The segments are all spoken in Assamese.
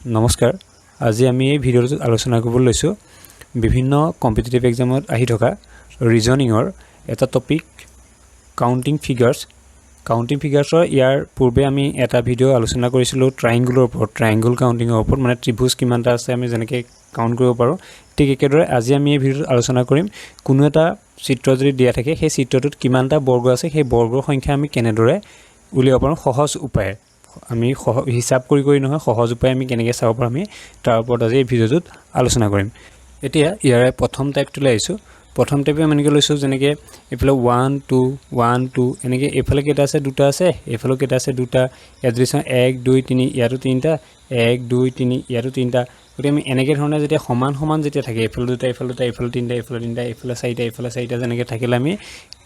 নমস্কাৰ আজি আমি এই ভিডিঅ'টোত আলোচনা কৰিব লৈছো বিভিন্ন কম্পিটিটিভ এক্সামত আহি থকা ৰিজনিংৰ এটা টপিক কাউন্টিং ফিগাৰ্ছৰ ইয়াৰ পূৰ্বে আমি এটা ভিডিঅ' আলোচনা কৰিছিলো ট্ৰায়াঙ্গলৰ ওপৰত ট্ৰায়াঙ্গল কাউন্টিংৰ ওপৰত মানে ত্ৰিভুজ কিমানটা আছে আমি যেনেকৈ কাউন্ট কৰিব পাৰো ঠিক একেদৰে আজি আমি এই ভিডিঅ'ত আলোচনা কৰিম কোনো এটা চিত্ৰ যদি দিয়া থাকে সেই চিত্ৰটোত কিমানটা বৰ্গ আছে সেই বৰ্গৰ সংখ্যা আমি কেনেদৰে উলিয়াব পাৰো সহজ উপায় আমি হিসাব কৰি নহয় সহজ উপায় আমি কেনেকৈ চাব পাৰো আমি তাৰ ওপৰত আজি এই ভিডিঅ'টোত আলোচনা কৰিম এতিয়া ইয়াৰে প্ৰথম টাইপটো লাইছো প্ৰথম টাইপে মানে কি লৈছো যেনেকৈ এফালে 1 2 1 2 এনেকৈ এফালে কেটা আছে দুটা আছে এফালে কেটা আছে দুটা এড্ৰেছন 1 2 3 ইয়াৰো তিনটা 1 2 3 ইয়াৰো তিনটা গতি আমি এনেকৈ ধৰণে যেতিয়া সমান যেতিয়া থাকে এফালে দুটা এফালে তিনটা এফালে চাৰিটা যেনেকৈ থাকিলে আমি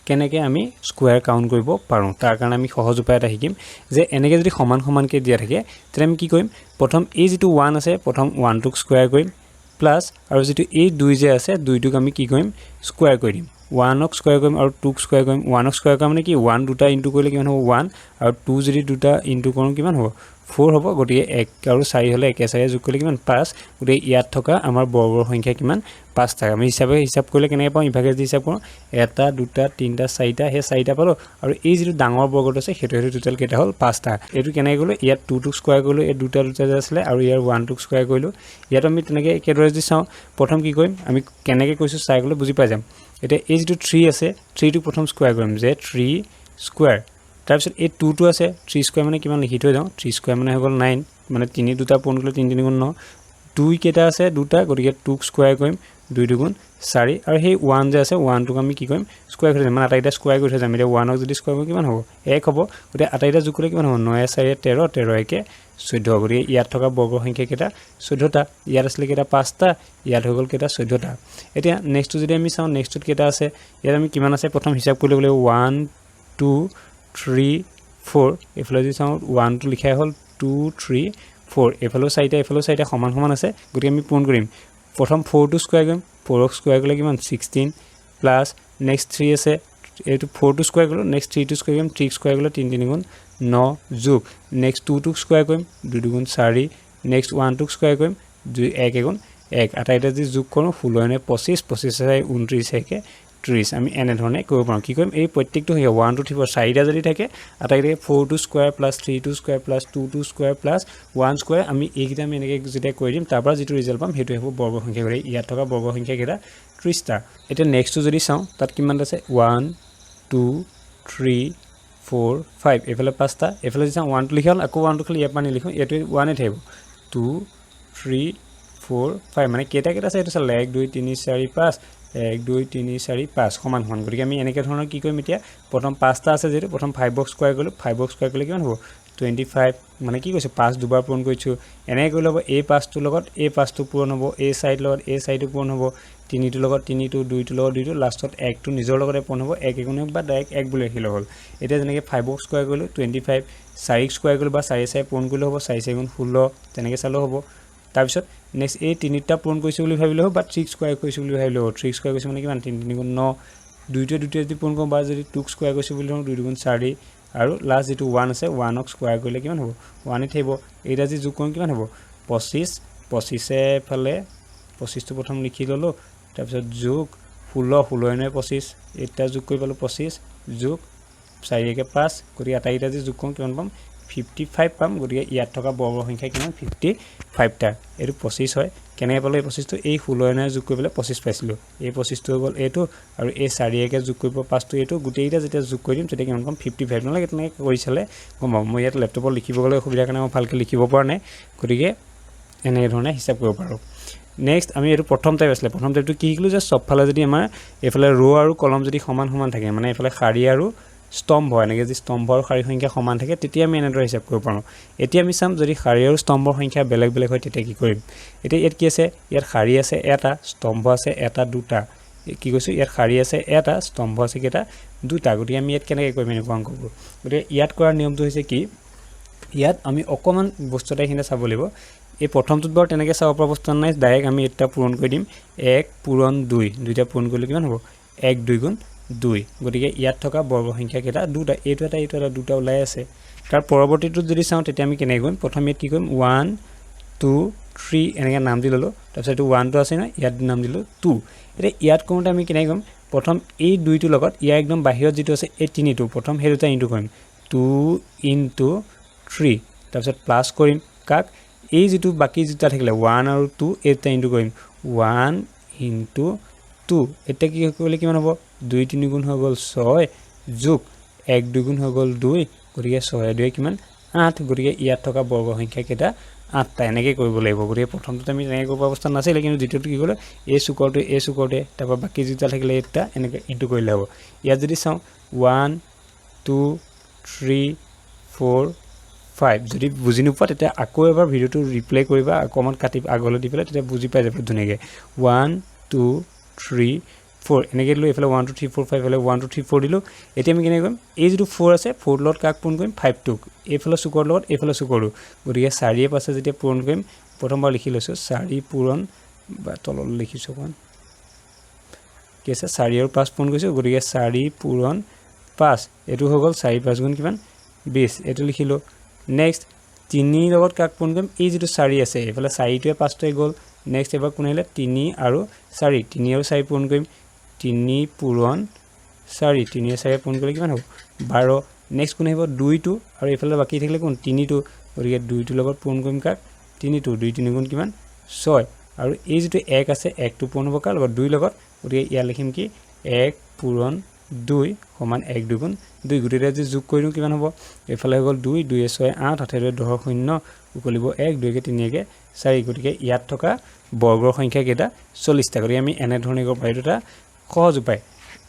কেনেকৈ আমি স্কয়াৰ কাউন্ট কৰিব পাৰো তাৰ কাৰণে আমি সহজ উপায় এটা শিকিম যে এনেকৈ যদি সমানকৈ দিয়া থাকে তেনে আমি কি কৰিম প্ৰথম এই যেটো 1 আছে প্ৰথম 1 টোক স্কয়াৰ কৰিম প্লাস আৰু যেটো এই 2 যে আছে 2 টোক আমি কি কৰিম স্কয়াৰ কৰিম 1 ক স্কয়াৰ কৰিম আৰু 2 ক স্কয়াৰ কৰিম 1 ক স্কয়াৰ কৰা মানে কি 1 দুটা ইনটু কৰিলে কিমান হ'ব 1 আৰু 2 যদি দুটা ইনটু কৰো কিমান হ'ব 4 হ'ব গটিকে 1 আৰু 4 হলে 1 4 যোগ কৰিলে কিমান 5 গটিকে ইয়াত থকা আমাৰ বৰ্গৰ সংখ্যা কিমান 5 থাকে আমি হিসাব কৰিলে কেনেকৈ পাম ইভাগে দি হিসাব কৰো 1 2 3 4 হে 4টা পালো আৰু এই যেটো ডাঙৰ বৰ্গটো আছে হেটো টোটাল কেটা হল 5টা এটো কেনেকৈ গলো ইয়াত 2 টোক স্কয়াৰ কৰিলো এই দুটা যে আছিল আৰু ইয়াৰ 1 টোক স্কয়াৰ কৰিলো ইয়াত আমি তেনেকৈ একেদৰে যদি চাও প্ৰথম কি কৰিম আমি কেনেকৈ কৈছো চাই গলে বুজি পাই যাম এটা এই যেটো 3 আছে 3 টো প্ৰথম স্কয়াৰ কৰিম যে 3 স্কয়াৰ তাৰপিছত এই 2 টো আছে 3 স্কয়াৰ মানে কিমান লিখি থৈ যাও 3 স্কয়াৰ মানে হৈ গল 9 মানে 3 দুটা পূৰণ কৰিলে 3 3 গুণ 9 2 কেটা আছে দুটা গটিকে 2 ক স্কয়াৰ কৰিম 2 2 গুণ 4 আৰু সেই 1 যে আছে 1 টোক আমি কি কৰিম স্কয়াৰ কৰি মানে আটাইটা স্কয়াৰ কৰি থৈ যাম এতিয়া 1 ক যদি স্কয়াৰ কৰো কিমান হ'ব 1 হ'ব গটিকে আটাইটা যোগ কৰিলে কিমান হ'ব 9 4 13 13 1 14 গটিকে ইয়াত থকা বৰ্গৰ সংখ্যা কেটা 14টা ইয়াত আছিল কেটা 5টা ইয়াত হৈ গল কেটা 14টা এতিয়া নেক্সট যদি আমি চাও নেক্সটত কেটা আছে ইয়াত আমি কিমান আছে প্ৰথম হিসাব কৰিলে 1 2 3 4 এফালে যদি চাও 1 টো লিখাই হল 2 3 4 এফালে 4টা সমান আছে গতিকে আমি পূৰণ কৰিম প্ৰথম 4 টো স্কয়াৰ কৰিম 4 ক স্কয়াৰ কৰিলে কিমান 16 প্লাস নেক্সট 3 আছে এটো 4 টো স্কয়াৰ কৰিলো নেক্সট 3 টো স্কয়াৰ কৰিম 3 স্কয়াৰ কৰিলে 3 3 গুণ 9 যোগ নেক্সট 2 টো স্কয়াৰ কৰিম 2 2 গুণ 4 নেক্সট 1 টো স্কয়াৰ কৰিম 2 1 গুণ 1 আটাইটা যদি যোগ কৰো 16 নে 25 25 29 একে 30 আমি এনে ধৰণে কৰিব পাৰো কি কৰিম এই প্ৰত্যেকটো হয় 1 2 3 4টা যদি থাকে আটাইৰে 4 টো স্কয়াৰ প্লাস 3 টো স্কয়াৰ প্লাস 2 টো স্কয়াৰ প্লাস 1 স্কয়াৰ আমি এইকিটা আমি এনেকৈ যেতিয়া কৰি দিম তাৰ পৰা যেটো ৰিজাল্ট পাম হেটো হ'ব বৰ্গ সংখ্যা কৰি ইয়াত থকা বৰ্গ সংখ্যা কেটা 30টা এটা নেক্সট যদি চাও তাত কিমান আছে 1 2 3 4 5 এফালে 5টা এফালে যদি চাও 1 টো লিখা হল আকৌ 1 টো খালি ইয়াত পানি লিখো এটো 1 এ থাকিব 2 3 4 5 মানে কেটা আছে এটো চালে 1 2 3 4 5 1 2 3 4 5 সমান গতিকে আমি এনেকৈ ধৰণৰ কি কৰিম এতিয়া প্ৰথম 5টা আছে যেটো প্ৰথম 5 ক স্কয়াৰ কৰিলো 5 ক স্কয়াৰ কৰিলে কিমান হ'ব 25 মানে কি কৈছে 5 দুবাৰ পূৰণ কৰিছো এনেকৈ কৰিলে হ'ব এই 5 টোৰ লগত এই 5 টো পূৰণ হ'ব এই সাইড লগত এই সাইডটো পূৰণ হ'ব 3 টোৰ লগত 3 টো 2 টোৰ লগত 2 টো লাষ্টত 1 টো নিজৰ লগতে পূৰণ হ'ব 1 গুণ বা ডাইৰেক্ট 1 বুলি লিখিলে হ'ল এতিয়া যেনেকৈ 5 ক স্কয়াৰ কৰিলো 25 4 ক স্কয়াৰ কৰিলো বা 4 4 পূৰণ কৰিলে হ'ব 4 4 গুণ 16 তেনেকৈ চালো হ'ব তাৰপিছত নেক্সট এই তিনিটা পূৰণ কৰিছো বুলি ভাবিলে হ'ব বা 3 স্কয়াৰ কৰিছো বুলি ভাবিলে হ'ব 3 স্কয়াৰ কৰিছো মানে কিমান 3 3 গুণ 9 দুইটা যদি পূৰণ কৰো বা যদি 2 স্কয়াৰ কৰিছো বুলি ধৰো 2 গুণ 4 আৰু লাষ্ট যেটো 1 আছে 1 ক স্কয়াৰ কৰিলে কিমান হ'ব 1 এ থাকিব এইটা যদি যোগ কৰো কিমান হ'ব 25 25 এ ফালে 25 টো প্ৰথম লিখি ললো তাৰপিছত যোগ 16 9 25 এটা যোগ কৰি পালো 25 যোগ 4 কে 5 কৰি আটাইটা যদি যোগ কৰো কিমান পাম 55 পাম গতিকে ইয়াত থকা বৰ্গ সংখ্যা কিমান 55টা এটো 25 হয় কেনে পালো এই 25 টো এই 16 9 যোগ কৰিলে 25 পাইছিলো এই 25 টো গল এটো আৰু এই 4 কে যোগ কৰিব 5 টো এটো গুটেইটা যেতিয়া যোগ কৰিম তেতিয়া কিমান পাম 55 নলাগে তেনেকৈ কৰি চালে গম পাম মই ইয়াত ল্যাপটপত লিখিব গলে অসুবিধা কাৰণে মই ভালকৈ লিখিব পৰা নাই গতিকে এনে ধৰণে হিসাব কৰিব পাৰো নেক্সট আমি এটো প্ৰথম টাইপ আছিল প্ৰথম টাইপটো কি শিকলো যে সবফালে যদি আমাৰ এফালে ৰ আৰু কলম যদি সমান থাকে মানে এফালে শাৰী আৰু স্তম্ভ এনেকৈ যদি স্তম্ভ আৰু শাৰী সংখ্যা সমান থাকে তেতিয়া আমি এনেদৰে হিসাব কৰিব পাৰো এতিয়া আমি চাম যদি শাৰী আৰু স্তম্ভৰ সংখ্যা বেলেগ হয় তেতিয়া কি কৰিম এতিয়া ইয়াত কি আছে ইয়াত শাৰী আছে এটা স্তম্ভ আছে এটা দুটা কি কৈছো ইয়াত শাৰী আছে এটা স্তম্ভ আছে কেটা দুটা গতিকে আমি ইয়াত কেনেকৈ কৰিম এনেকুৱা অংক কৰিব গতিকে ইয়াত কৰাৰ নিয়মটো হৈছে কি ইয়াত আমি অকমান বস্তুটা এখানে চাব লাগিব এই প্ৰথমটোত বৰ তেনেকৈ চাব পৰা বস্তু নাই ডাইৰেক্ট আমি এটা পূৰণ কৰি দিম 1 পূৰণ 2 দুইটা পূৰণ কৰিলে কিমান হ'ব 1 2 গুণ 2 গতিকে ইয়াত থকা বৰ্গ সংখ্যা কেটা দুটা এইটো এটা দুটা ওলাই আছে তাৰ পৰৱৰ্তীটো যদি চাও তেতিয়া আমি কেনে কৰিম প্ৰথমে কি কৰিম 1 2 3 এনেকৈ নাম দি ল'লোঁ তাৰপিছত এইটো 1 টো আছে না ইয়াত নাম দিলোঁ 2 এতিয়া ইয়াত কৰোঁতে আমি কেনেকৈ কৰিম প্ৰথম এই 2টোৰ লগত ইয়াৰ একদম বাহিৰত যিটো আছে এই 3টো প্ৰথম সেই দুটা ইনটু কৰিম 2 into 3 তাৰপিছত প্লাছ কৰিম কাক এই যিটো বাকি যেটা থাকিলে 1 আৰু 2 এটা ইনটু কৰিম 1 into 2 এটা কি কৰিলে কিমান হ'ব 2 3 গুণ হৈ গ'ল 6 যোগ 1 2 গুণ হৈ গ'ল 2 গতিকে 6 2 কিমান 8 গতিকে ইয়াত থকা বৰ্গ সংখ্যা কেইটা 8টা এনেকৈ কৰিব লাগিব গতিকে প্ৰথমতে আমি এনেকৈ কৰিব অৱস্থা নাছিল কিন্তু দ্বিতীয়টো কি কৰিলে এই চুকৰতে তাৰপৰা বাকি যেটা থাকিলে এটা এনেকৈ ইনটু কৰিলে হ'ব ইয়াত যদি চাওঁ 1 2 3 4 5 যদি বুজি নোপোৱা তেতিয়া আকৌ এবাৰ ভিডিওটো ৰিপ্লে কৰিবা অকমান কাটি আগলৈ দি পেলাই তেতিয়া বুজি পাই যাব ধুনীয়াকৈ 1 2 3 4 এনেকৈ দিলোঁ এইফালে 1 2 3 4 5 ফালে 1 2 3 4 দিলোঁ এতিয়া আমি কেনেকৈ কৰিম এই যিটো 4 আছে 4 লগত কাক পূৰণ কৰিম 5 টোক এইফালে চুকৰ লগত এইফালে চুকৰটো গতিকে 4 পাছে যেতিয়া পূৰণ কৰিম প্ৰথমবাৰ লিখি লৈছোঁ 4 পূৰণ বা তলত লিখিছোঁ অকণ কি আছে 4 আৰু 5 পূৰণ কৰিছোঁ গতিকে 4 পূৰণ 5 এইটো হৈ গ'ল 4 5 গুণ কিমান 20 এইটো লিখিলোঁ নেক্সট 3 লগত কাক পূৰণ কৰিম এই যিটো 4 আছে এইফালে 4টোৱে 5টোৱে গ'ল নেক্সট এবাৰ কোন আহিলে 3 আৰু 4 3 আৰু 4 পূৰণ কৰিম 3 পূৰণ 4 3 আৰু 4 পূৰণ কৰিলে কিমান হ'ব 12 নেক্সট কোন আহিব 2টো আৰু এইফালে বাকি থাকিলে কোন 3টো গতিকে 2টোৰ লগত পূৰণ কৰিম কাক 3টো 2 3 গুণ কিমান 6 আৰু এই যিটো 1 আছে 1টো পূৰণ হ'ব কাৰ লগত 2 লগত গতিকে ইয়াত লিখিম কি 1 পূৰণ 2 সমান 1 2 গুণ 2 গুটিটা যদি যোগ কৰি দিওঁ কিমান হ'ব এইফালে হৈ গ'ল 2 2 6 8 8 10 0 উকলিব 1 2 3 4 গতিকে ইয়াত থকা বৰ্গৰ সংখ্যা কেইটা 40টা গতিকে আমি এনে ধৰণে কৰিব পাৰি এটা সহজ উপায়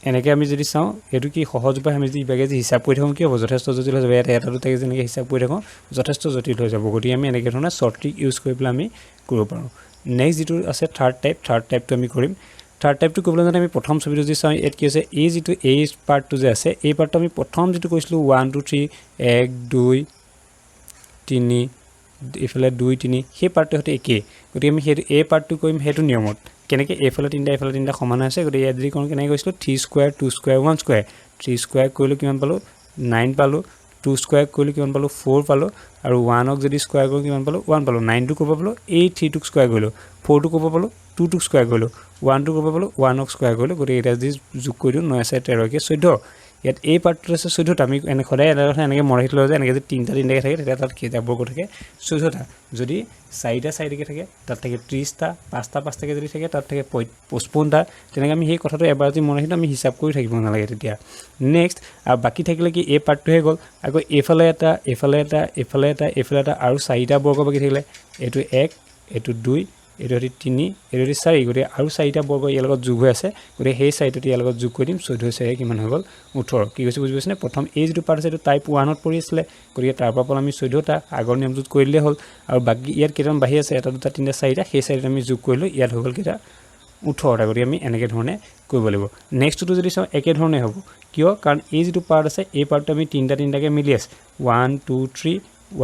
এনেকৈ আমি যদি চাওঁ এইটো কি সহজ উপায় আমি যদি ইভাগে যে হিচাপ কৰি থাকোঁ কি হ'ব যথেষ্ট জটিল হৈ যাব এটা দুটাকৈ যেনেকৈ হিচাপ কৰি থাকোঁ যথেষ্ট জটিল হৈ যাব গতিকে আমি এনেকৈ ধৰণে শ্বৰ্ট ট্ৰিক ইউজ কৰি পেলাই আমি কৰিব পাৰোঁ নেক্সট যিটো আছে থাৰ্ড টাইপটো আমি কৰিম থাৰ্ড টাইপটো কৰিবলৈ যাওঁতে আমি প্ৰথম ছবিটো যদি চাওঁ ইয়াত কি আছে এই যিটো এই পাৰ্টটো যে আছে এই পাৰ্টটো আমি প্ৰথম যিটো কৈছিলোঁ 1 2 3 1 2 3 এইফালে 2 3 সেই পাৰ্টটো হতে একেই গতিকে আমি সেইটো এই পাৰ্টটো কৰিম সেইটো নিয়মত কেনেকৈ এইফালে তিনিটা সমান আছে গতিকে ইয়াত যদি কোন কেনেকৈ কৈছিলোঁ 3 স্কোৱাৰ 2 স্কোৱাৰ 1 স্কোৱাৰ 3 স্কোৱাৰ কৰিলোঁ কিমান পালোঁ 9 পালোঁ 2 স্কোৱাৰ কৰিলোঁ কিমান পালোঁ 4 পালোঁ আৰু 1ক যদি স্কোৱাৰ কৰোঁ কিমান পালোঁ 1 পালোঁ 9টো কৰিব পালোঁ এই 3টোক স্কোৱাৰ কৰিলোঁ 4টো কৰিব পালোঁ 2টোক স্কোৱাৰ কৰিলোঁ 1টো কৰিব পালোঁ 1ক স্কোৱাৰ কৰিলোঁ গতিকে এটা যদি যোগ কৰি দিওঁ 9 4 13 14 ইয়াত এই পাৰ্টটো আছে 14টা আমি এনে সদায় এটা কথা এনেকৈ মৰাই থ'লে যে এনেকৈ যদি তিনিটাকৈ থাকে তেতিয়া তাত কেইটা বৰ্গ থাকে 14টা যদি 4টা চাৰিটাকৈ থাকে তাত থাকে 30টা 5টা 5টাকৈ যদি থাকে তাত থাকে 55টা তেনেকৈ আমি সেই কথাটো এবাৰ যদি মৰাই থওঁ আমি হিচাপ কৰি থাকিব নালাগে তেতিয়া নেক্সট আৰু বাকী থাকিলে কি এই পাৰ্টটোহে গ'ল আকৌ এইফালে এটা আৰু 4টা বৰ্গ বাকী থাকিলে এইটো 1 এইটো 2 এইটো 3 এইটো 4 গতিকে আৰু 4টা বৰ্গ ইয়াৰ লগত যোগ হৈ আছে গতিকে সেই 4টোতে ইয়াৰ লগত যোগ কৰি দিম 14 4 কিমান হৈ গ'ল 18 কি কৈছে বুজি পাইছেনে প্ৰথম এই যিটো পাৰ্ট আছে এইটো টাইপ 1ত পৰি আছিলে গতিকে তাৰ পৰা আমি 14টা আগৰ নিয়মটোত কৰি দিলে হ'ল আৰু বাকী ইয়াত কেইটামান বাঢ়ি আছে এটা দুটা তিনিটা 4টা সেই 4টা আমি যোগ কৰিলোঁ ইয়াত হৈ গ'ল কেইটা 18টা গতিকে আমি এনেকৈ ধৰণে কৰিব লাগিব নেক্সটটো যদি চাওঁ একে ধৰণে হ'ব কিয় কাৰণ এই যিটো পাৰ্ট আছে এই পাৰ্টটো আমি তিনিটাকৈ মিলি আছে 1 2 3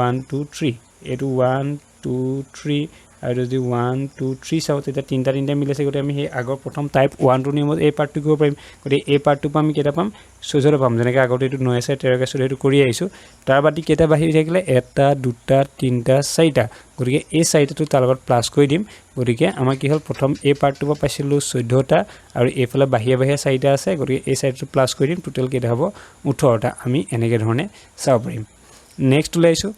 1 2 3 এইটো 1 2 3 আৰু যদি 1 2 3 চাওঁ তেতিয়া তিনিটা মিলাইছে গতিকে আমি সেই আগৰ প্ৰথম টাইপ 1 2 নিয়মত এই পাৰ্টটো কৰিব পাৰিম গতিকে এই পাৰ্টটোৰ পৰা আমি কেইটা পাম 14টা পাম যেনেকৈ আগতে এইটো 9 4 13 14 সেইটো কৰি আহিছোঁ তাৰ বাদ দি কেইটা বাঢ়ি থাকিলে এটা দুটা তিনিটা 4টা গতিকে এই 4টাটো তাৰ লগত প্লাছ কৰি দিম গতিকে আমাৰ কি হ'ল প্ৰথম এই পাৰ্টটোৰ পৰা পাইছিলোঁ 14টা আৰু এইফালে বাহিৰে 4টা আছে গতিকে এই 4টাটো প্লাছ কৰি দিম টোটেল কেইটা হ'ব 18টা আমি এনেকৈ ধৰণে চাব পাৰিম নেক্সট ওলাইছোঁ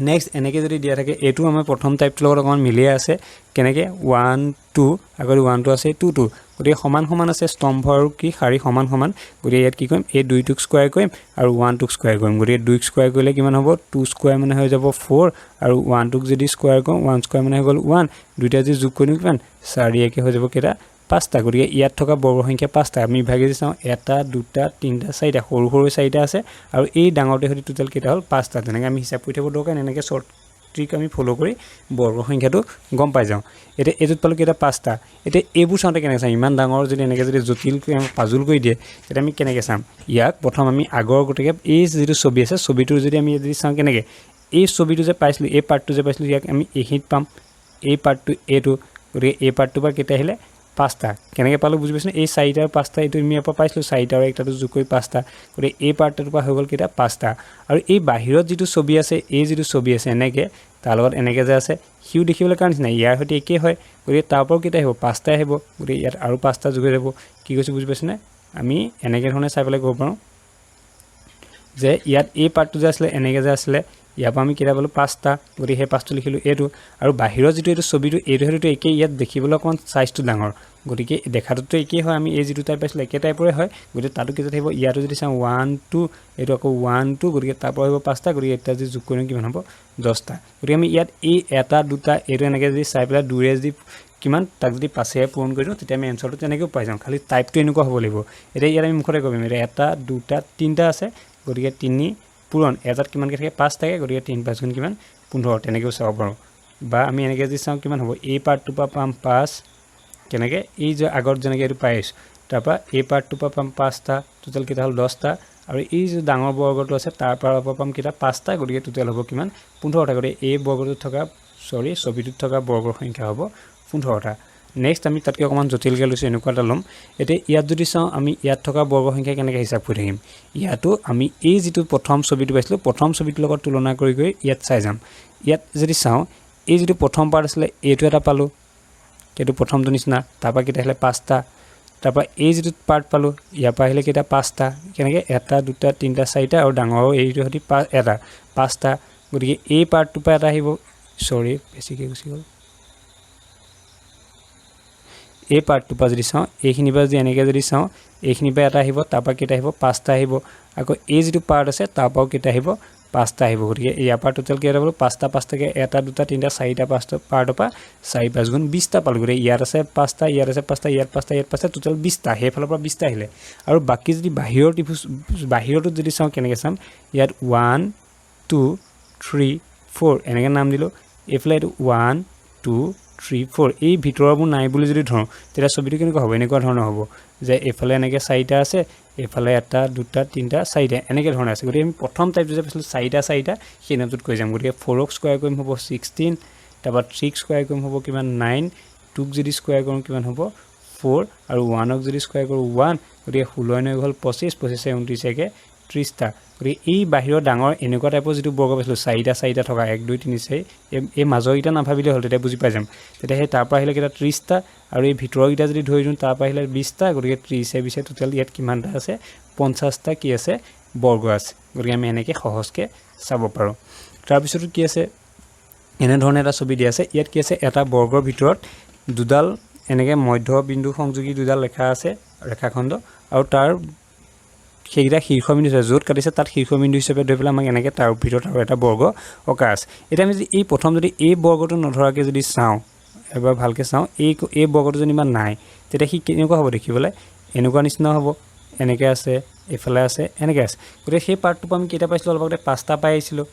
নেক্সট এনেকৈ যদি দিয়া থাকে এইটো আমাৰ প্ৰথম টাইপটোৰ লগত অকণমান মিলিয়ে আছে কেনেকৈ 1 2 আগতে 1টো আছে 2 2 গতিকে সমান আছে স্তম্ভ আৰু কি শাৰী সমান গতিকে ইয়াত কি কৰিম এই 2টোক স্কোৱাৰ কৰিম আৰু 1টোক স্কোৱাৰ কৰিম গতিকে 2ক স্কোৱাৰ কৰিলে কিমান হ'ব 2 স্কোৱাৰ মানে হৈ যাব 4 আৰু 1টোক যদি স্কোৱাৰ কৰোঁ 1 স্কোৱাৰ মানে হৈ গ'ল 1 দুইটা যদি যোগ কৰি দিওঁ কিমান 4 একে হৈ যাব কেইটা 5টা গতিকে ইয়াত থকা বৰ্গ সংখ্যা 5টা আমি ইভাগে যদি চাওঁ এটা দুটা তিনিটা 4টা সৰু 4টা আছে আৰু এই ডাঙৰটোৰ সৈতে টোটেল কেইটা হ'ল 5টা তেনেকৈ আমি হিচাপ কৰি থাকিব দৰকাৰ এনেকৈ শ্বৰ্ট ট্ৰিক আমি ফ'ল' কৰি বৰ্গ সংখ্যাটো গম পাই যাওঁ এতিয়া এইটোত পালোঁ কেইটা 5টা এতিয়া এইবোৰ চাওঁতে কেনেকৈ চাম ইমান ডাঙৰ যদি এনেকৈ যদি জটিল পাজুল কৰি দিয়ে তেতিয়া আমি কেনেকৈ চাম ইয়াক প্ৰথম আমি আগৰ গতিকে এই যিটো ছবি আছে ছবিটোৰ যদি আমি যদি চাওঁ কেনেকৈ এই ছবিটো যে পাইছিলোঁ এই পাৰ্টটো যে পাইছিলোঁ ইয়াক আমি এইখিনিত পাম এই পাৰ্টটো এইটো গতিকে এই পাৰ্টটোৰ পৰা কেতিয়া আহিলে 5টা কেনেকৈ পালোঁ বুজি পাইছেনে এই 4টা আৰু 5টা এইটো আমি ইয়াৰ পৰা পাইছিলোঁ 4টা আৰু একটাটো যোগ কৰি 5টা গতিকে এই পাৰ্টটোৰ পৰা হৈ গ'ল কেইটা 5টা আৰু এই বাহিৰত যিটো ছবি আছে এই যিটো ছবি আছে এনেকৈ তাৰ লগত এনেকৈ যে আছে সিও দেখিবলৈ কাৰণ নিচিনা ইয়াৰ সৈতে একেই হয় গতিকে তাৰ পৰাও কেইটা আহিব 5টা আহিব গতিকে ইয়াত আৰু 5টা যোগ হৈ যাব কি কৈছো বুজি পাইছনে আমি এনেকে ধৰণে চাই পেলাই ক'ব পাৰোঁ যে ইয়াত এই পাৰ্টটো যে আছিলে এনেকে যে আছিলে ইয়াৰ পৰা আমি কেইটা পালো 5টা গতিকে সেই 5টো লিখিলো এইটো আৰু বাহিৰৰ যেটো এইটো ছবিটো এইটো হেতুটো একেই ইয়াত দেখিবলৈ অকমান সাইজটো ডাঙৰ গতিকে দেখাটোতো একেই হয় আমি এই যেটো টাইপ পাইছিল একে টাইপৰে হয় গতিকে তাতো কেইটা থাকিব ইয়াতো যদি চাওঁ 1 2 এইটো আকৌ 1 2 গতিকে তাৰ পৰা হ'ব 5টা গতিকে এটা যদি যোগ কৰিম কিমান হ'ব 10টা গতিকে আমি ইয়াত এই এটা দুটা এইটো এনেকে যদি চাই পেলাই দুৰে যদি কিমান তাক যদি পাছে পূৰণ কৰি দিওঁ তেতিয়া আমি এনসাৰটো তেনেকৈ পাই যাম খালি টাইপটো এনেকুৱা হ'ব লাগিব এতিয়া ইয়াত আমি মুখতে কৰিম এটা দুটা তিনটা আছে গতিকে 3 পূৰণ এটাত কিমানকৈ থাকে 5 থাকে গতিকে 3 5 গুণ কিমান 15 তেনেকৈ চাব পাৰোঁ বা আমি এনেকৈ যদি চাওঁ কিমান হ'ব এই পাৰ্টটো পৰা পাম 5 কেনেকৈ এই যে আগত যেনেকৈ এইটো পাই আছোঁ তাৰপৰা এই পাৰ্টটো পৰা পাম 5টা টোটেল কেইটা হ'ল 10টা আৰু এই যে ডাঙৰ বৰ্গটো আছে তাৰ পৰা পাম কেইটা 5টা গতিকে টোটেল হ'ব কিমান 15টা গতিকে এই বৰ্গটোত থকা ছবিটোত থকা বৰ্গৰ সংখ্যা হ'ব 15টা নেক্সট আমি তাতকৈ অকমান জটিলকৈ লৈছোঁ এনেকুৱা এটা ল'ম এতিয়া ইয়াত যদি চাওঁ আমি ইয়াত থকা বৰ্গৰ সংখ্যা কেনেকৈ হিচাপ কৰি থাকিম ইয়াতো আমি এই যেটো প্ৰথম ছবিটো পাইছিলোঁ প্ৰথম ছবিটোৰ লগত তুলনা কৰি ইয়াত চাই যাম ইয়াত যদি চাওঁ এই যেটো প্ৰথম পাৰ্ট আছিলে এইটো এটা পালো এইটো প্ৰথমটো নিচিনা তাৰপৰা কেইটা আহিলে 5টা তাৰপৰা এই যেটো পাৰ্ট পালো ইয়াৰ পৰা আহিলে কেইটা 5টা কেনেকৈ এটা দুটা তিনটা চাৰিটা আৰু ডাঙৰ এইটো হতি এটা 5টা গতিকে এই পাৰ্টটো পৰা এটা আহিব সৰি বেছিকৈ গুচি গ'ল এই পাৰ্টটো পৰা যদি চাওঁ এইখিনি পৰা যদি এনেকৈ যদি চাওঁ এইখিনি পৰা এটা আহিব তাৰপৰা কেইটা আহিব 5টা আহিব আকৌ এই যেটো পাৰ্ট আছে তাৰ পৰাও কেইটা আহিব 5টা আহিব গতিকে ইয়াৰ পৰা টোটেল কেইটা পালো 5টা 5টাকে এটা দুটা তিনটা চাৰিটা 5টা পাৰ্টৰ পৰা 4 5 গুণ 20টা পালো গতিকে ইয়াত আছে 5টা ইয়াত আছে 5টা ইয়াত 5টা ইয়াত 5টা টোটেল 20টা সেইফালৰ পৰা 20টা আহিলে আৰু বাকি যদি বাহিৰটো যদি চাওঁ কেনেকৈ চাম ইয়াত 1 2 3 4 এনেকৈ নাম দিলো এইফালে এইটো 1 2 3 4 এই ভিতৰবোৰ নাই বুলি যদি ধৰো তেতিয়া ছবিটো কেনেকুৱা হ'ব এনেকুৱা ধৰণৰ হ'ব যে এফালে এনেকৈ 4টা আছে এফালে এটা দুটা তিনটা 4টা এনেকৈ ধৰণৰ আছে গতিকে আমি প্ৰথম টাইপ যে পাইছিলোঁ 4টা সেই নামটোত কৈ যাম গতিকে 4ক স্কয়াৰ কৰিম হ'ব 16 তাৰপৰা 3ক স্কয়াৰ কৰিম হ'ব কিমান 9 2ক যদি স্কয়াৰ কৰোঁ কিমান হ'ব 4 আৰু 1ক যদি স্কয়াৰ কৰোঁ 1 গতিকে 16 9 হ'ল 25 25 29 একে 30টা গতিকে এই বাহিৰৰ ডাঙৰ এনেকুৱা টাইপৰ যেটো বৰ্গ পাইছিলোঁ 4টা থকা 1 2 3 4 এই মাজৰ গিটা নাভাবিলে হ'ল তেতিয়া বুজি পাই যাম তেতিয়া সেই তাৰ পৰা আহিলে কেইটা 30টা আৰু এই ভিতৰৰ গিটা যদি ধৰি দিওঁ তাৰ পৰা আহিলে 20টা গতিকে 30 20 টোটেল ইয়াত কিমানটা আছে 50টা কি আছে বৰ্গ আছে গতিকে আমি এনেকৈ সহজকৈ চাব পাৰোঁ তাৰ পিছত কি আছে এনে ধৰণে এটা ছবি দিয়া আছে ইয়াত কি আছে এটা বৰ্গৰ ভিতৰত দুডাল এনেকৈ মধ্য বিন্দু সংযোগী দুডাল ৰেখা আছে ৰেখাখণ্ড আৰু তাৰ সেইগিটা শীৰ্ষবিন্দু আছে য'ত কাটিছে তাত শীৰ্ষবিন্দু হিচাপে ধৰি পেলাই আমাক এনেকৈ তাৰ ভিতৰত আৰু এটা বৰ্গ অঁকা আছে এতিয়া আমি যদি এই প্ৰথম যদি এই বৰ্গটো নধৰাকৈ যদি চাওঁ এবাৰ ভালকৈ চাওঁ এই বৰ্গটো যদি ইমান নাই তেতিয়া সি কেনেকুৱা হ'ব দেখিবলৈ এনেকুৱা নিচিনা হ'ব এনেকৈ আছে এফালে আছে এনেকৈ আছে গতিকে সেই পাৰ্টটো আমি কেইটা পাইছিলোঁ অলপ আগতে 5টা পাই আহিছিলোঁ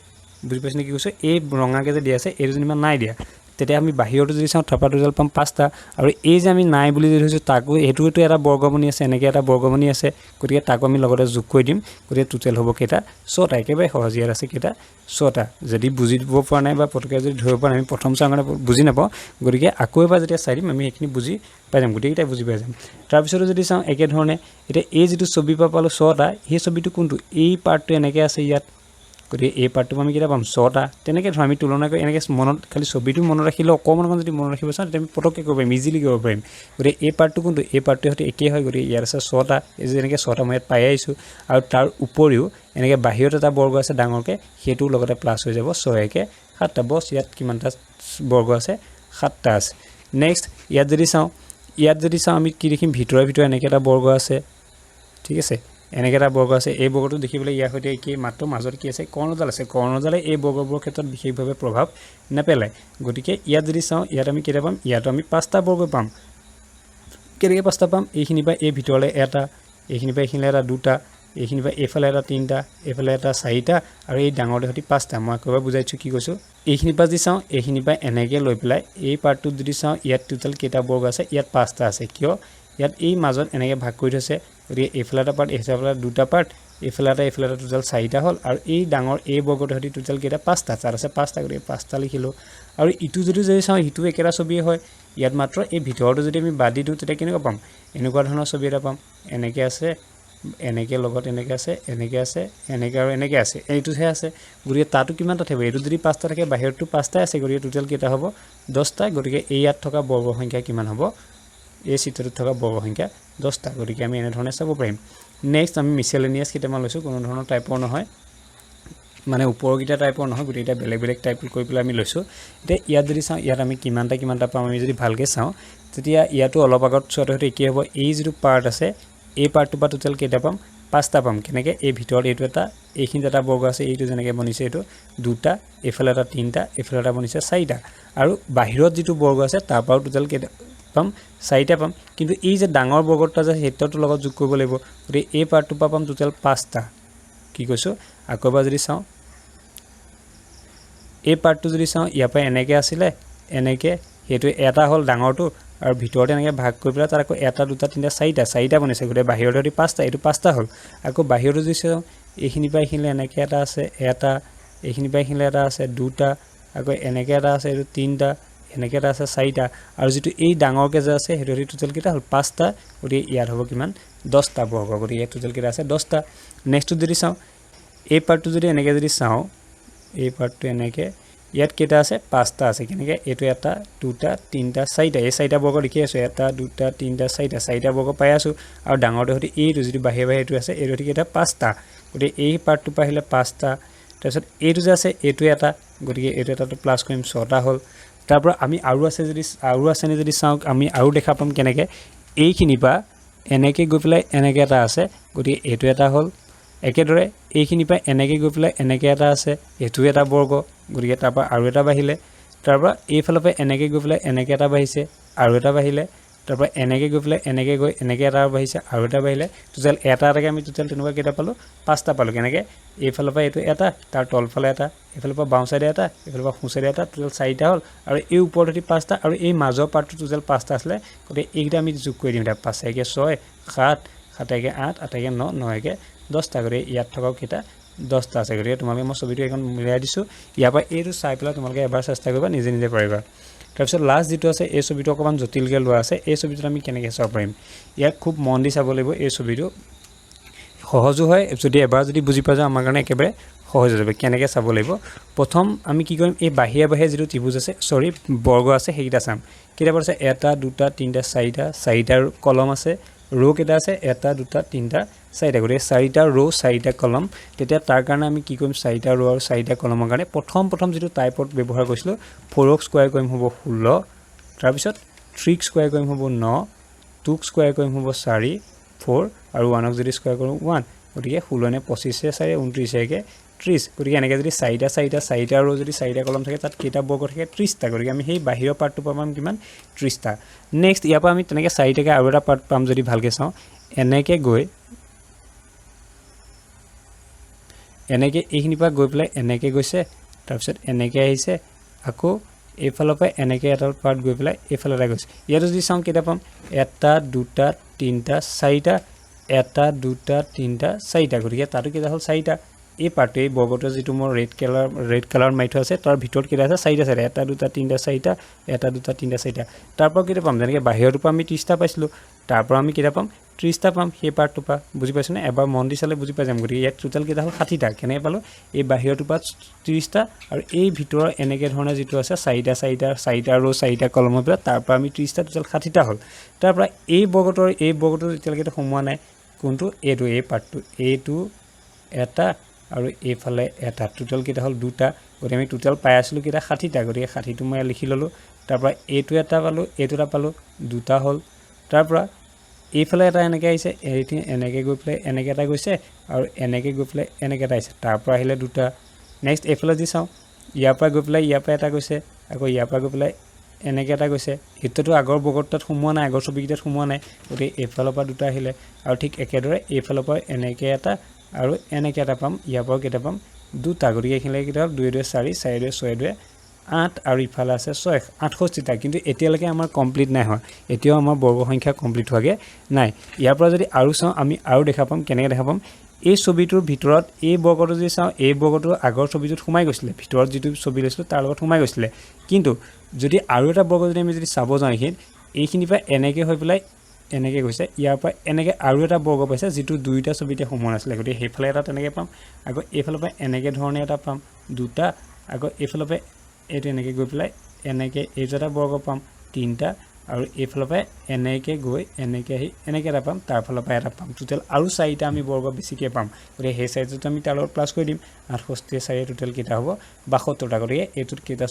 বুজি পাইছেনে কি কৈছোঁ এই ৰঙাকৈ যে দিয়া আছে এইটো যদি ইমান নাই দিয়া তেতিয়া আমি বাহিৰটো যদি চাওঁ তাৰপৰা টোটেল পাম 5টা আৰু এই যে আমি নাই বুলি যদি ধৰিছোঁ তাকো এইটোতো এটা বৰ্গমণি আছে এনেকৈ এটা বৰ্গমণি আছে গতিকে তাকো আমি লগতে যোগ কৰি দিম গতিকে টোটেল হ'ব কেইটা 6টা একেবাৰে সহজ ইয়াত আছে কেইটা 6টা যদি বুজি দিব পৰা নাই বা পটককৈ যদি ধৰিব পৰা নাই আমি প্ৰথম চাওঁ কাৰণে বুজি নাপাওঁ গতিকে আকৌ এবাৰ যেতিয়া চাই দিম আমি এইখিনি বুজি পাই যাম গোটেইকেইটাই বুজি পাই যাম তাৰপিছতো যদি চাওঁ একেধৰণে এতিয়া এই যেটো ছবি পৰা পালোঁ 6টা সেই ছবিটো কোনটো এই পাৰ্টটো এনেকৈ আছে ইয়াত গতিকে এই পাৰ্টটো আমি কেইটা পাম 6টা তেনেকৈ ধৰ আমি তুলনা কৰি এনেকৈ মনত খালি ছবিটো মনত ৰাখিলে অকণমান যদি মনত ৰাখিব চাওঁ তেতিয়া আমি পটককৈ কৰিব পাৰিম ইজিলি কৰিব পাৰিম গতিকে এই পাৰ্টটো কোনটো এই পাৰ্টটোৰ সৈতে একেই হয় গতিকে ইয়াত আছে 6টা এই যে এনেকৈ 6টা মই ইয়াত পাই আহিছোঁ আৰু তাৰ উপৰিও এনেকৈ বাহিৰত এটা বৰ্গ আছে ডাঙৰকৈ সেইটোৰ লগতে প্লাছ হৈ যাব 6 একে 7টা বছ ইয়াত কিমানটা বৰ্গ আছে 7টা আছে নেক্সট ইয়াত যদি চাওঁ আমি কি দেখিম ভিতৰে এনেকৈ এটা বৰ্গ আছে ঠিক আছে এনেকৈ এটা বৰ্গ আছে এই বৰ্গটো দেখিবলৈ ইয়াৰ সৈতে একেই মাত্ৰ মাজত কি আছে কৰ্ণজাল আছে কৰ্ণজালে এই বৰ্গবোৰৰ ক্ষেত্ৰত বিশেষভাৱে প্ৰভাৱ নেপেলায় গতিকে ইয়াত যদি চাওঁ ইয়াত আমি কেইটা পাম ইয়াতো আমি 5টা বৰ্গ পাম কেনেকৈ 5টা পাম এইখিনি পৰা এই ভিতৰলৈ এটা এইখিনি পৰা এইখিনিলৈ এটা দুটা এইখিনি পৰা এইফালে এটা তিনটা এইফালে এটা 4টা আৰু এই ডাঙৰটোৰ সৈতে 5টা মই আকৌ এবাৰ বুজাইছোঁ কি কৈছোঁ এইখিনি পৰা যদি চাওঁ এইখিনি পৰা এনেকৈ লৈ পেলাই এই পাৰ্টটোত যদি চাওঁ ইয়াত টোটেল কেইটা বৰ্গ আছে ইয়াত 5টা আছে কিয় ইয়াত এই মাজত এনেকৈ ভাগ কৰি থৈছে গতিকে এইফালে এটা পাৰ্ট এইফালে দুটা পাৰ্ট এইফালে এটা টোটেল 4টা হ'ল আৰু এই ডাঙৰ এই বৰ্গটোৰ সৈতে টোটেল কেইটা 5টা তাত আছে 5টা গতিকে 5টা লিখিলোঁ আৰু ইটো যদি চাওঁ সিটো একেটা ছবিয়ে হয় ইয়াত মাত্ৰ এই ভিতৰটো যদি আমি বাদ দি দিওঁ তেতিয়া কেনেকুৱা পাম এনেকুৱা ধৰণৰ ছবি এটা পাম এনেকৈ আছে এনেকে লগত এনেকে আছে এনেকে আছে এনেকে আৰু এনেকে আছে এইটোহে আছে গতিকে তাতো কিমানটা থাকিব এইটো যদি 5টা থাকে বাহিৰটো 5টাই আছে গতিকে টোটাল কেইটা হ'ব 10টা গতিকে এই ইয়াত থকা বৰ্গ সংখ্যা কিমান হ'ব এই চিত্ৰটোত থকা বৰ্গ সংখ্যা 10টা গতিকে আমি এনে ধৰণে চাব পাৰিম নেক্সট আমি মিসেলেনিয়াস কেইটামান লৈছো কোনো ধৰণৰ টাইপৰ নহয় মানে ওপৰগিটা টাইপৰ নহয় গতিকে বেলেগ বেলেগ টাইপ কৰি পেলাই আমি লৈছো এতিয়া ইয়াত যদি চাওঁ ইয়াত আমি কিমানটা পাম আমি যদি ভালকে চাওঁ তেতিয়া ইয়াতো অলপ আগত চোৱাটো হতে কি হ'ব এই যিটো পাৰ্ট আছে এই পাৰ্টটো পা টোটাল কেইটা পাম 5টা পাম কেনেকে এই ভিতৰত এইটো এটা এইখিনি এটা বৰ্গ আছে এইটো যেনেকে বনিছে এইটো দুটা এফালে এটা তিনটা এফালে এটা বনিছে চাৰিটা আৰু বাহিৰত যিটো বৰ্গ আছে তাৰ পাও টোটাল কেইটা পাম 4টা পাম কিন্তু এই যে ডাঙৰ বৰ্গটা আছে হেতটো লগত যোগ কৰিব লাগিব গতিকে এই পাৰ্টটো পা পাম টোটাল 5টা কি কৈছো আকবা যদি চাওঁ এই পাৰ্টটো যদি চাওঁ ইয়াৰ পৰা এনেকে আছিলে এনেকে হেতু এটা হল ডাঙৰটো আৰু ভিতৰত এনেকে ভাগ কৰি পেলাই তাৰ আকৌ এটা দুটা তিনটা চাৰিটা বনিছে গতে বাহিৰত যদি 5টা এটো 5টা হল আকৌ বাহিৰত যদি চাওঁ এইখিনি পা এইখিনি এনেকে এটা আছে এটা এইখিনি পা এইখিনি এটা আছে দুটা আকৌ এনেকে এটা আছে এটো তিনটা এনেকে এটা আছে চাৰিটা আৰু যেটো এই ডাঙৰকে যে আছে হেতু টোটাল কেটা হল 5টা গতি ইয়াত হ'ব কিমান 10টা বৰ্গ গতি ইয়াত টোটাল কেটা আছে 10টা নেক্সট যদি চাওঁ এই পাৰ্টটো যদি এনেকে যদি চাওঁ এই পাৰ্টটো এনেকে ইয়াত কেটা আছে 5টা আছে কেনেকে এটো এটা দুটা তিনটা চাৰিটা এই চাৰিটা বৰ্গ লিখি আছো এটা দুটা তিনটা চাৰিটা বৰ্গ পাই আছো আৰু ডাঙৰটো হতি এইটো যদি বাহিৰ এটো আছে এটো ঠিক এটা 5টা গতি এই পাৰ্টটো পাহিলে 5টা তাৰপিছত এইটো যে আছে এটো এটা গতিকে এটো এটাটো প্লাস কৰিম 6টা হল তাৰপৰ আমি আৰু আছে নে যদি চাওঁ আমি আৰু দেখা পাম কেনেকে এইখিনি পা এনেকে গৈ পেলাই এনেকে এটা আছে গতি এটো এটা হল একেদৰে এইখিনি পা এনেকে গৈ পেলাই এনেকে এটা আছে এটো এটা বৰ্গ গতিকে তাৰপা আৰু এটা বাহিলে তাৰপা এইফালৰ পৰা এনেকে গৈ পেলাই এনেকে এটা বাহিছে আৰু এটা বাহিলে তাৰপা এনেকে গৈ পেলাই এনেকে গৈ এনেকে এটা বাহিছে আৰু এটা বাহিলে টোটাল এটাকে আমি টোটাল তেনেকুৱা কেটা পালো 5টা পালো কেনেকে এইফালৰ পৰা এটো এটা তাৰ তলফালে এটা এইফালৰ পৰা বাওঁ সাইডে এটা এইফালৰ পৰা সোঁ সাইডে এটা টোটাল 4টা হল আৰু এই ওপৰত হতি 5টা আৰু এই মাজৰ পাৰ্টটো টোটাল 5টা আছিল গতি এইটা আমি যোগ কৰি দিম এটা 5 একে 6 7 7 একে 8 8 একে 9 9 একে 10টা কৰি ইয়াত থকাও কেটা 10টা আছে গতিকে তোমালোকে মই ছবিটো এখন মিলাই দিছো ইয়াৰ পৰা এইটো চাই পেলাই তোমালোকে এবাৰ চেষ্টা কৰিবা নিজে পাৰিবা তাৰপিছত লাষ্ট যেটো আছে এই ছবিটো অকমান জটিলকে লোৱা আছে এই ছবিটো আমি কেনেকৈ চাব পাৰিম ইয়াক খুব মন দি চাব লাগিব এই ছবিটো সহজো হয় যদি এবাৰ যদি বুজি পা যাও আমাৰ কাৰণে একেবাৰে সহজ হৈ যাবে কেনেকৈ চাব লাগিব প্ৰথম আমি কি কৰিম এই বাহিৰে যেটো ত্ৰিভুজ আছে সৰি বৰ্গ আছে হেইটা চাম কেটা আছে এটা দুটা তিনটা চাৰিটাৰ কলম আছে ৰো কেটা আছে এটা দুটা তিনটা চাৰিটা গৰে চাৰিটা ৰো চাৰিটা কলম তেতিয়া তাৰ কাৰণে আমি কি কৰিম চাৰিটা ৰো আৰু চাৰিটা কলমৰ কাৰণে প্ৰথম যেটো টাইপত ব্যৱহাৰ কৰিছিলো 4 স্কয়াৰ কৰিম হ'ব 16 তাৰ পিছত 3 স্কয়াৰ কৰিম হ'ব 9 2 স্কয়াৰ কৰিম হ'ব 4 4 আৰু 1 যদি স্কয়াৰ কৰো 1 গতিকে 16 নে 25 4 29 একে 30 গতিকে এনেকে যদি চাৰিটা ৰো যদি চাৰিটা কলম থাকে তাত কেটা বৰ্গ থাকে 30টা গতিকে আমি সেই বাহিৰৰ পাৰ্টটো পাম কিমান 30টা নেক্সট ইয়াৰ পৰা আমি তেনেকে চাৰিটাকে আৰু এটা পাৰ্ট পাম যদি ভালকে চাওঁ এনেকে গৈ এনেকে এইখিনি পা গৈ পেলাই এনেকে গৈছে তাৰ পিছত এনেকে আহিছে আকৌ এইফালৰ পৰা এনেকে এটা পাৰ্ট গৈ পেলাই এইফালে এটা গৈছে ইয়াত যদি চাওঁ কেটা পাম এটা দুটা তিনটা চাৰিটা এটা দুটা তিনটা চাৰিটা গতিকে তাতো কেটা হল চাৰিটা এই পাৰ্টটো এই বৰ্গটো যেটো মোৰ ৰেড কালাৰ মাইথ আছে তাৰ ভিতৰত কেটা আছে চাৰিটা এটা দুটা তিনটা চাৰিটা এটা দুটা তিনটা চাৰিটা তাৰপৰ কেটা পাম যেনেকে বাহিৰটো পা আমি 30টা পাইছিলো তাৰপৰ আমি কেটা পাম 30টা পাম সেই পাৰ্টটো পা বুজি পাইছনে এবাৰ মন দি চালে বুজি পাই যাম গতিকে ইয়াত টোটাল কেটা হল 60টা কেনে পালো এই বাহিৰটো পা 30টা আৰু এই ভিতৰৰ এনেকে ধৰণে যেটো আছে চাৰিটা ৰো চাৰিটা কলমৰ পৰা তাৰপৰ আমি 30টা টোটাল 60টা হল তাৰপৰ এই বৰ্গটোৰ যেতিয়ালৈকে সমোৱা নাই কোনটো এইটো এই পাৰ্টটো এইটো এটা আৰু এইফালে এটা টোটাল কেটা হল দুটা গতি আমি টোটাল পাই আছিলো কেটা 60টা গতিকে 60টো মই লিখি ললো তাৰপৰ এইটো এটা পালো এইটো এটা পালো দুটা হল তাৰপৰ এইফালে এটা এনেকে আহিছে এনেকে গৈ প্লে এনেকে এটা গৈছে আৰু এনেকে গৈ প্লে এনেকে এটা আহিছে তাৰপৰ আহিলে দুটা নেক্সট এইফালে দি চাওঁ ইয়াৰ পৰা গৈ প্লে ইয়াৰ পৰা এটা গৈছে আকৌ ইয়াৰ পৰা গৈ প্লে এনেকে এটা গৈছে হিতটো আগৰ বৰ্গটোত সমোৱা নাই আগৰ ছবিকিটাত সমোৱা নাই গতি এইফালৰ পৰা দুটা আহিলে আৰু ঠিক একেদৰে এইফালৰ পৰা এনেকে এটা আৰু এনেকে এটা পাম ইয়াৰ পৰা কেটা পাম দুটা গতিকে এখিলে কেটা 2 2 4 4 2 6 2 8 আৰু ইফালে আছে 6 68টা কিন্তু এতিয়ালৈকে আমাৰ কমপ্লিট নাই হয় এতিয়াও আমাৰ বৰ্গ সংখ্যা কমপ্লিট হোৱাগে নাই ইয়াৰ পৰা যদি আৰু চাওঁ আমি আৰু দেখা পাম কেনেকৈ দেখা পাম এই ছবিটোৰ ভিতৰত এই বৰ্গটো যদি চাওঁ এই বৰ্গটো আগৰ ছবিটোত সোমাই গৈছিল ভিতৰত যেটো ছবি লৈছিল তাৰ লগত সোমাই গৈছিল কিন্তু যদি আৰু এটা বৰ্গ যদি আমি যদি চাব যাওঁ এইখিনি পা এনেকে হৈ পেলাই এনেকৈ গৈছে ইয়াৰ পৰা এনেকৈ আৰু এটা বৰ্গ পাইছে যিটো দুইটা ছবিতে সমান আছিলে গতিকে সেইফালে এটা তেনেকৈ পাম আকৌ এইফালৰ পৰা এনেকৈ ধৰণে এটা পাম দুটা আকৌ এইফালৰ পৰা এইটো এনেকৈ গৈ পেলাই এনেকৈ এইটো এটা বৰ্গ পাম তিনিটা আৰু এইফালৰ পৰা এনেকৈ গৈ এনেকৈ আহি এনেকৈ এটা পাম তাৰ ফালৰ পৰা এটা পাম টোটেল আৰু চাৰিটা আমি বৰ্গ বেছিকৈ পাম গতিকে সেই চাৰিটোত আমি তাৰ লগত প্লাছ কৰি দিম 68 4 টোটেল কেইটা হ'ব 72টা গতিকে এইটোত কেইটা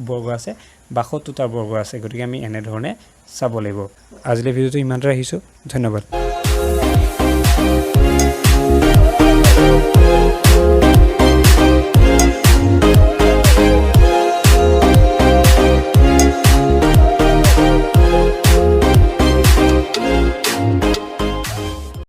বৰ্গ আছে 72টা বৰ্গ আছে গতিকে আমি এনেধৰণে চাব লাগিব আজিলৈ ভিডিঅ'টো ইমানতে ৰাখিছোঁ ধন্যবাদ